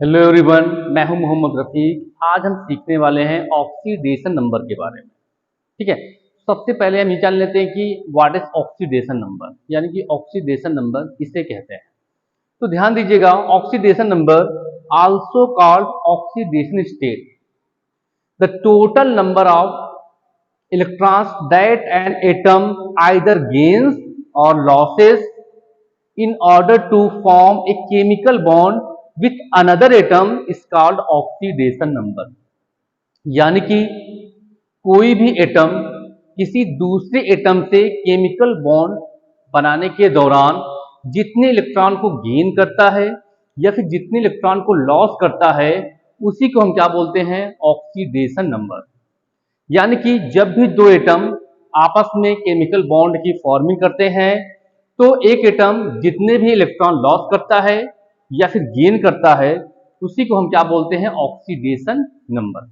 Hello everyone, मैं हूं मोहम्मद रफीक। आज हम सीखने वाले हैं ऑक्सीडेशन नंबर के बारे में। ठीक है। सबसे पहले हम ये जान लेते हैं कि व्हाट इज ऑक्सीडेशन नंबर, यानी कि ऑक्सीडेशन नंबर किसे कहते हैं। तो ध्यान दीजिएगा, oxidation number also called oxidation state, the total number of electrons that an atom either gains or loses in order to form a chemical bond with another atom is called oxidation number। यानी कि कोई भी atom किसी दूसरे atom से chemical bond बनाने के दौरान जितने इलेक्ट्रॉन को गेन करता है या फिर जितने इलेक्ट्रॉन को लॉस करता है, उसी को हम क्या बोलते हैं, ऑक्सीडेशन नंबर। यानी कि जब भी दो एटम आपस में केमिकल बॉन्ड की फॉर्मिंग करते हैं, तो एक एटम जितने भी इलेक्ट्रॉन लॉस करता है या फिर गेन करता है, उसी को हम क्या बोलते हैं, ऑक्सीडेशन नंबर।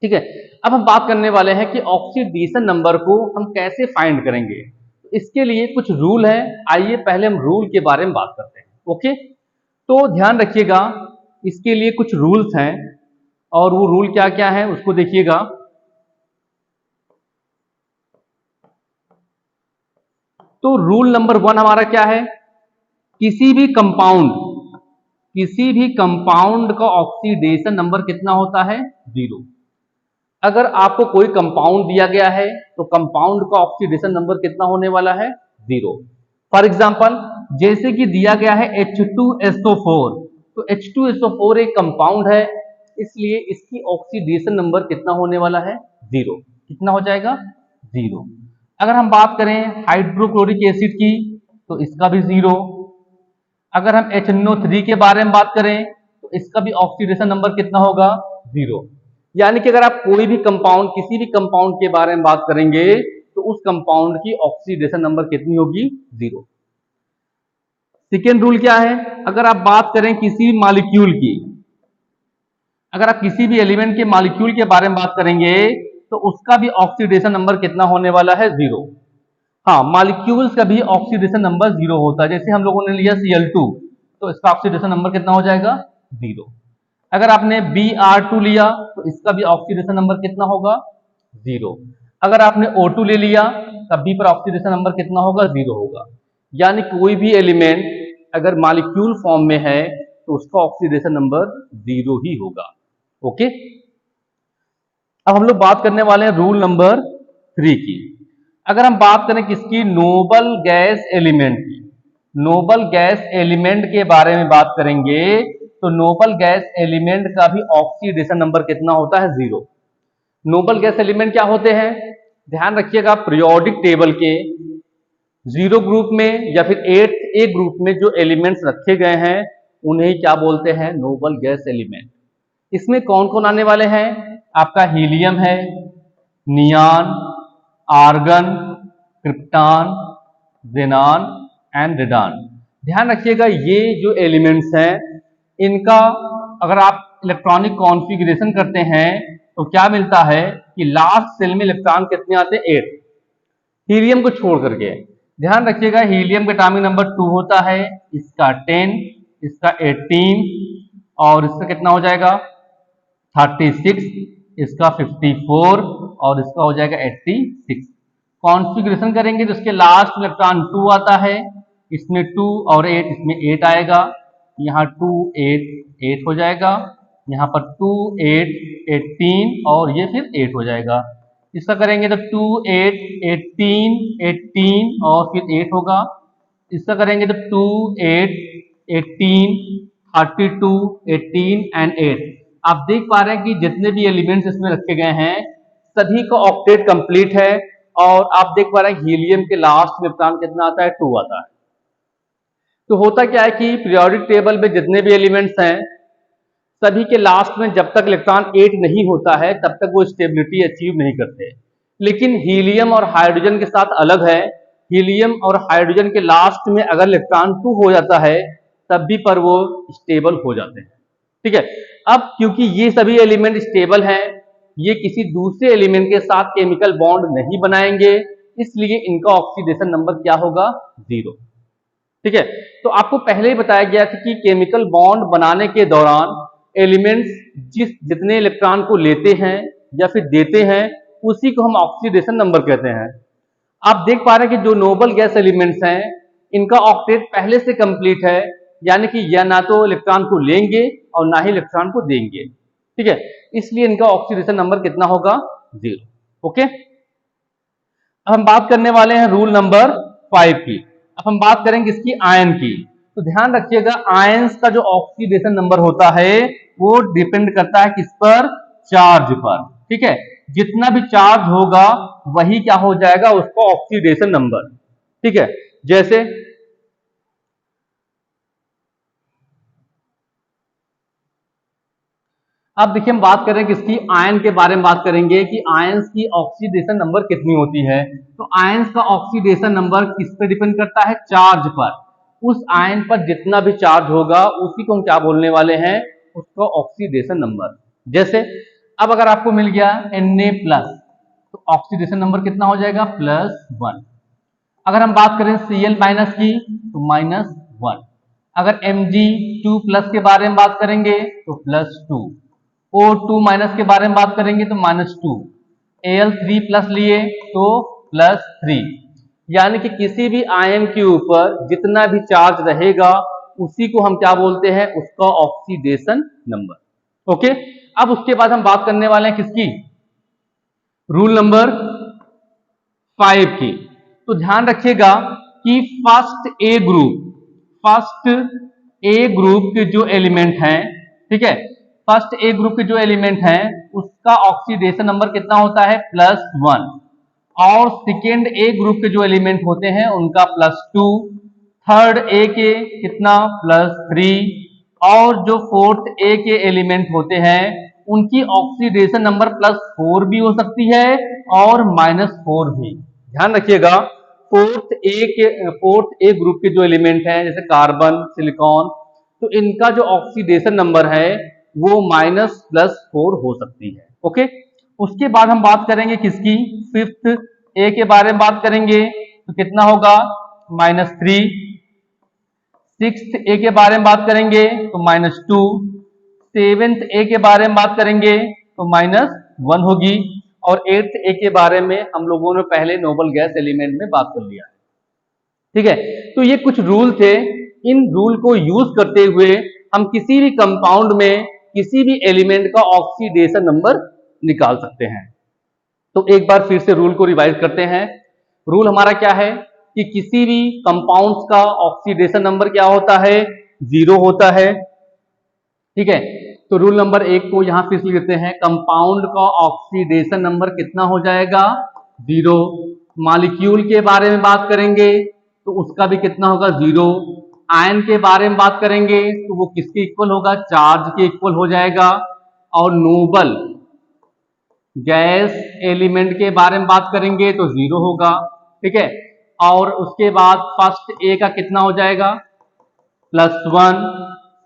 ठीक है। अब हम बात करने वाले हैं कि ऑक्सीडेशन नंबर को हम कैसे फाइंड करेंगे। इसके लिए कुछ रूल हैं। आइए पहले हम रूल के बारे में बात करते हैं। ओके, तो ध्यान रखिएगा, इसके लिए कुछ रूल्स हैं और वो रूल क्या क्या है उसको देखिएगा। तो रूल नंबर 1 हमारा क्या है, किसी भी कंपाउंड का ऑक्सीडेशन नंबर कितना होता है, 0। अगर आपको कोई कंपाउंड दिया गया है तो कंपाउंड का ऑक्सीडेशन नंबर कितना होने वाला है, 0। फॉर एग्जांपल, जैसे कि दिया गया है H2SO4, तो H2SO4 एक कंपाउंड है, इसलिए इसकी ऑक्सीडेशन नंबर कितना होने वाला है, 0। कितना हो जाएगा, 0। अगर हम बात करें हाइड्रोक्लोरिक एसिड की, तो इसका भी 0। अगर हम HNO3 के बारे में बात करें तो इसका भी ऑक्सीडेशन नंबर कितना होगा, 0। यानी कि अगर आप कोई भी कंपाउंड, किसी भी कंपाउंड के बारे में बात करेंगे तो उस कंपाउंड की ऑक्सीडेशन नंबर कितनी होगी, 0। सेकेंड रूल क्या है, अगर आप बात करें किसी मॉलिक्यूल की, अगर आप किसी भी एलिमेंट के मॉलिक्यूल के बारे में बात करेंगे तो उसका भी ऑक्सीडेशन नंबर कितना होने वाला है, 0। हाँ, मॉलिक्यूल्स का भी ऑक्सीडेशन नंबर 0 होता है। जैसे हम लोगों ने लिया Cl2, तो इसका ऑक्सीडेशन नंबर कितना हो जाएगा, 0। अगर आपने Br2 लिया तो इसका भी ऑक्सीडेशन नंबर कितना होगा, 0। अगर आपने O2 ले लिया तब भी पर ऑक्सीडेशन नंबर कितना होगा, 0 होगा। यानी कोई भी एलिमेंट अगर मॉलिक्यूल फॉर्म में है तो उसका ऑक्सीडेशन नंबर 0 ही होगा। ओके, अब हम लोग बात करने वाले हैं रूल नंबर 3 की। अगर हम बात करें किसकी, नोबल गैस एलिमेंट की, नोबल गैस एलिमेंट के बारे में बात करेंगे तो नोबल गैस एलिमेंट का भी ऑक्सीडेशन नंबर कितना होता है, 0। नोबल गैस एलिमेंट क्या होते हैं, ध्यान रखिएगा, पीरियोडिक टेबल के 0 ग्रुप में या फिर 8 ग्रुप में जो एलिमेंट्स रखे गए हैं उन्हें क्या बोलते हैं, नोबल गैस एलिमेंट। इसमें कौन कौन आने वाले हैं, आपका हीलियम है, neon, argon, krypton, xenon and radon. ध्यान रखिएगा, ये जो एलिमेंट्स हैं इनका अगर आप इलेक्ट्रॉनिक कॉन्फ़िगरेशन करते हैं तो क्या मिलता है कि लास्ट सेल में इलेक्ट्रॉन कितने आते हैं, 8, हीलियम को छोड़ करके। ध्यान रखिएगा, हीलियम का एटॉमिक नंबर 2 होता है, इसका 10, इसका 18 और इसका कितना हो जाएगा, 36, इसका 54 और इसका हो जाएगा 86। कॉन्फ़िगरेशन करेंगे तो इसके लास्ट इलेक्ट्रॉन 2 आता है, इसमें 2 और 8, इसमें 8 आएगा, यहाँ 2 8 8 हो जाएगा, यहाँ पर 2 8 18 और ये फिर 8 हो जाएगा। इसका करेंगे तो 2 8 18 18 और फिर 8 होगा। इसका करेंगे तो 2 8 18 32 18 एंड 8। आप देख पा रहे हैं कि जितने भी एलिमेंट्स इसमें रखे गए हैं सभी का ऑक्टेट कंप्लीट है। और आप देख पा रहे हैं हीलियम के लास्ट में इलेक्ट्रॉन कितना आता है, 2 आता है। तो होता क्या है कि पीरियोडिक टेबल में जितने भी एलिमेंट्स हैं सभी के लास्ट में जब तक इलेक्ट्रॉन 8 नहीं होता है तब तक वो स्टेबिलिटी अचीव नहीं करते। लेकिन हीलियम और हाइड्रोजन के साथ अलग है, हीलियम और हाइड्रोजन के लास्ट में अगर इलेक्ट्रॉन 2 हो जाता है तब भी पर वो स्टेबल हो जाते हैं। ठीक है। अब क्योंकि ये सभी एलिमेंट स्टेबल हैं, ये किसी दूसरे एलिमेंट के साथ केमिकल बॉन्ड नहीं बनाएंगे, इसलिए इनका ऑक्सीडेशन नंबर क्या होगा, 0। ठीक है। तो आपको पहले ही बताया गया था कि केमिकल बॉन्ड बनाने के दौरान एलिमेंट्स जितने इलेक्ट्रॉन को लेते हैं या फिर देते हैं उसी को हम ऑक्सीडेशन नंबर कहते हैं। आप देख पा रहे हैं कि जो नोबल गैस एलिमेंट्स हैं इनका ऑक्टेट पहले से कंप्लीट है, यानी कि यह ना तो इलेक्ट्रॉन को लेंगे और ना ही इलेक्ट्रॉन को देंगे। ठीक है, इसलिए इनका ऑक्सीडेशन नंबर कितना होगा? 0। ओके, अब हम बात करने वाले हैं रूल नंबर 5 की। अब हम बात करेंगे इसकी आयन की। तो ध्यान रखिएगा, आयंस का जो ऑक्सीडेशन नंबर होता है वो डिपेंड करता है किस पर? चार्ज पर। ठीक है, जितना भी चार्ज होगा वही क्या हो जाएगा? उसका ऑक्सीडेशन नंबर। ठीक है, जैसे अब देखिए हम बात करें किसकी? आयन के बारे में बात करेंगे कि आयंस की ऑक्सीडेशन नंबर कितनी होती है। तो आयंस का ऑक्सीडेशन नंबर किस पे डिपेंड करता है? चार्ज पर। उस आयन पर जितना भी चार्ज होगा उसी को हम क्या बोलने वाले हैं? उसका ऑक्सीडेशन नंबर। जैसे अब अगर आपको मिल गया Na+, तो ऑक्सीडेशन नंबर कितना हो जाएगा? +1। अगर हम बात करें Cl- की तो -1। अगर Mg2+ के बारे में बात करेंगे तो +2। O2- के बारे में बात करेंगे तो -2। Al3+ लिए तो +3। यानी कि किसी भी आयन के ऊपर जितना भी चार्ज रहेगा उसी को हम क्या बोलते हैं? उसका ऑक्सीडेशन नंबर। ओके, अब उसके बाद हम बात करने वाले हैं किसकी? रूल नंबर 5 की। तो ध्यान रखिएगा कि फर्स्ट ए ग्रुप के जो एलिमेंट हैं, ठीक है, फर्स्ट ए ग्रुप के जो एलिमेंट हैं उसका ऑक्सीडेशन नंबर कितना होता है? +1। और सेकेंड ए ग्रुप के जो एलिमेंट होते हैं उनका +2। थर्ड ए के कितना? +3। और जो फोर्थ ए के एलिमेंट होते हैं उनकी ऑक्सीडेशन नंबर +4 भी हो सकती है और -4 भी। ध्यान रखिएगा, फोर्थ ए ग्रुप के जो एलिमेंट हैं जैसे कार्बन, सिलिकॉन, तो इनका जो ऑक्सीडेशन नंबर है वो -+4 हो सकती है। ओके, उसके बाद हम बात करेंगे किसकी? फिफ्थ ए के बारे में बात करेंगे तो कितना होगा? -3। सिक्स्थ ए के बारे में बात करेंगे तो -2। सेवेंथ ए के बारे में बात करेंगे तो -1 होगी। और एट्थ ए के बारे में हम लोगों ने पहले नोबल गैस एलिमेंट में बात कर लिया है। ठीक है, तो ये कुछ रूल थे। इन रूल को यूज करते हुए हम किसी भी कंपाउंड में किसी भी एलिमेंट का ऑक्सीडेशन नंबर निकाल सकते हैं। तो एक बार फिर से रूल को रिवाइज करते हैं। रूल हमारा क्या है कि किसी भी कंपाउंड्स का ऑक्सीडेशन नंबर क्या होता है? 0 होता है। ठीक है, तो रूल नंबर 1 को यहां फिर से लिखते हैं। कंपाउंड का ऑक्सीडेशन नंबर कितना हो जाएगा? 0। मॉलिक्यूल के बारे में बात करेंगे तो उसका भी कितना होगा? 0। आयन के बारे में बात करेंगे तो वो किसके इक्वल होगा? चार्ज के इक्वल हो जाएगा। और नोबल गैस एलिमेंट के बारे में बात करेंगे तो 0 होगा। ठीक है, और उसके बाद फर्स्ट ए का कितना हो जाएगा? +1।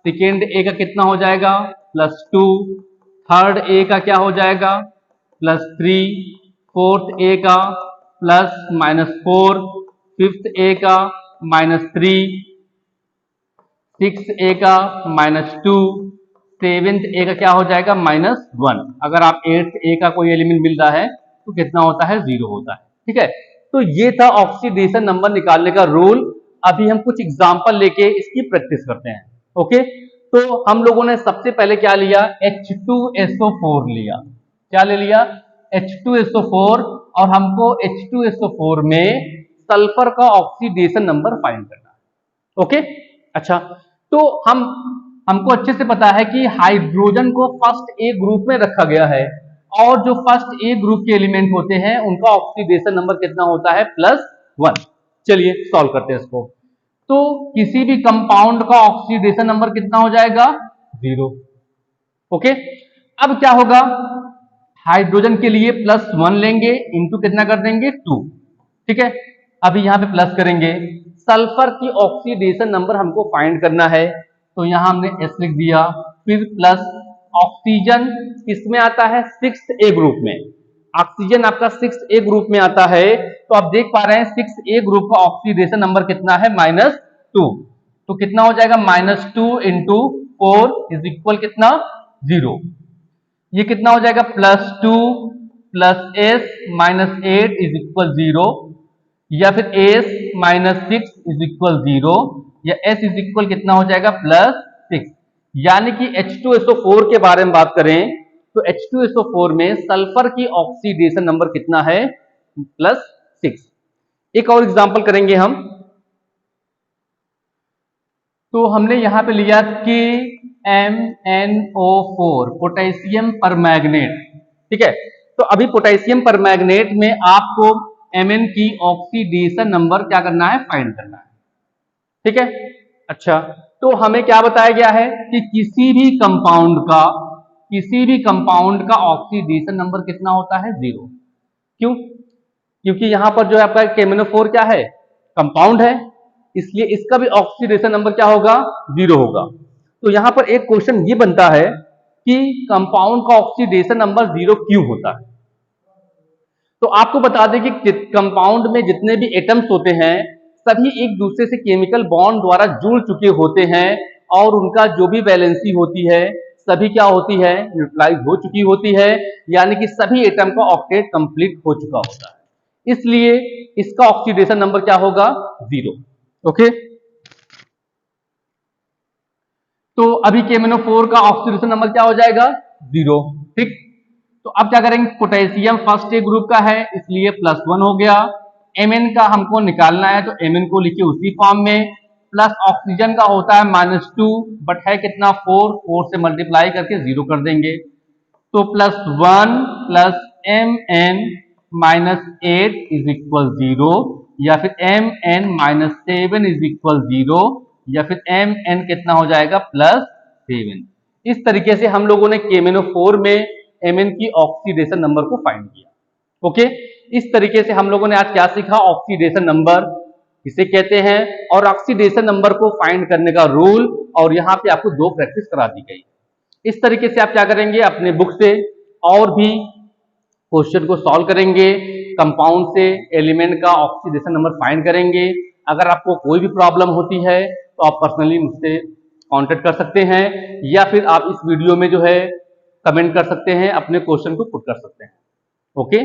सेकेंड ए का कितना हो जाएगा? +2। थर्ड ए का क्या हो जाएगा? +3। फोर्थ ए का +-4। फिफ्थ ए का -3। सिक्स ए का -2। सेवेंथ ए का क्या हो जाएगा? -1। अगर आप एट्थ ए का कोई एलिमेंट मिल रहा है तो कितना होता है? 0 होता है। ठीक है, तो ये था ऑक्सीडेशन नंबर निकालने का रूल। अभी हम कुछ एग्जांपल लेके इसकी प्रैक्टिस करते हैं। ओके, तो हम लोगों ने सबसे पहले क्या लिया? H2SO4 लिया। क्या ले लिया? H2SO4। और हमको H2SO4 में सल्फर का ऑक्सीडेशन नंबर फाइंड करना है। ओके, अच्छा, तो हमको अच्छे से पता है कि हाइड्रोजन को फर्स्ट ए ग्रुप में रखा गया है और जो फर्स्ट ए ग्रुप के एलिमेंट होते हैं उनका ऑक्सीडेशन नंबर कितना होता है? +1। चलिए सॉल्व करते हैं इसको। तो किसी भी कंपाउंड का ऑक्सीडेशन नंबर कितना हो जाएगा? 0। ओके, अब क्या होगा? हाइड्रोजन के लिए +1 लेंगे, इंटू कितना कर देंगे? 2। ठीक है, अभी यहां पे प्लस करेंगे। सल्फर की ऑक्सीडेशन नंबर हमको फाइंड करना है तो यहां हमने S लिख दिया। फिर प्लस ऑक्सीजन किसमें आता है? 6th ए ग्रुप में। ऑक्सीजन आपका 6th ए ग्रुप में आता है। तो आप देख पा रहे हैं 6th ए ग्रुप का ऑक्सीडेशन नंबर कितना है? 2, तो कितना हो जाएगा -2 इंटू 4 इज इक्वल कितना 0। ये कितना हो जाएगा +2 plus s minus 8 is equal 0, या फिर s माइनस 6 इज इक्वल 0, या s इज इक्वल कितना हो जाएगा +6। यानी कि H2SO4 के बारे में बात करें तो H2SO4 में सल्फर की ऑक्सीडेशन नंबर कितना है +6। एक और एग्जांपल करेंगे हम, तो हमने यहां पे लिया KMnO4 पोटेशियम परमैंगनेट, ठीक है। तो अभी पोटेशियम परमैंगनेट में आपको Mn की ऑक्सीडेशन नंबर क्या करना है, फाइंड करना है, ठीक है। अच्छा, तो हमें क्या बताया गया है कि किसी भी कंपाउंड का ऑक्सीडेशन नंबर कितना होता है 0। क्यों? क्योंकि यहां पर जो है आपका KMnO4 क्या है, कंपाउंड है, इसलिए इसका भी ऑक्सीडेशन नंबर क्या होगा 0 होगा। तो यहां पर एक क्वेश्चन ये बनता है कि कंपाउंड का ऑक्सीडेशन नंबर 0 क्यों होता है। तो आपको बता दें कि कंपाउंड में जितने भी एटम्स होते हैं सभी एक दूसरे से केमिकल बॉन्ड द्वारा जुड़ चुके होते हैं, और उनका जो भी वैलेंसी होती है सभी क्या होती है, न्यूट्रलाइज हो चुकी होती है, यानी कि सभी एटम का ऑक्टेट कंप्लीट हो चुका होता है। इसलिए इसका ऑक्सीडेशन नंबर क्या होगा 0। ओके, तो अभी KMnO4 का ऑक्सीडेशन नंबर क्या हो जाएगा 0, ठीक। तो अब क्या करेंगे, पोटेशियम फर्स्ट ए ग्रुप का है इसलिए +1 हो गया। Mn का हमको निकालना है तो Mn को लिखिए उसी फॉर्म में, प्लस ऑक्सीजन का होता है -2 बट है कितना 4 से मल्टीप्लाई करके 0 कर देंगे, तो +1 प्लस Mn -8 इज इक्वल 0, या फिर Mn -7 इज इक्वल 0, या फिर Mn कितना हो जाएगा +7। इस तरीके से हम लोगों ने KMnO4 में Mn की ऑक्सीडेशन नंबर को फाइंड किया। ओके, इस तरीके से हम लोगों ने आज क्या सीखा, ऑक्सीडेशन नंबर किसे कहते हैं और ऑक्सीडेशन नंबर को फाइंड करने का रूल, और यहाँ पे आपको 2 प्रैक्टिस करा दी गई। इस तरीके से आप क्या करेंगे, अपने बुक से और भी क्वेश्चन को सॉल्व करेंगे, कंपाउंड से एलिमेंट का ऑक्सीडेशन नंबर फाइंड करेंगे। अगर आपको कोई भी प्रॉब्लम होती है तो आप पर्सनली मुझसे कांटेक्ट कर सकते हैं, या फिर आप इस वीडियो में जो है कमेंट कर सकते हैं, अपने क्वेश्चन को पुट कर सकते हैं। ओके।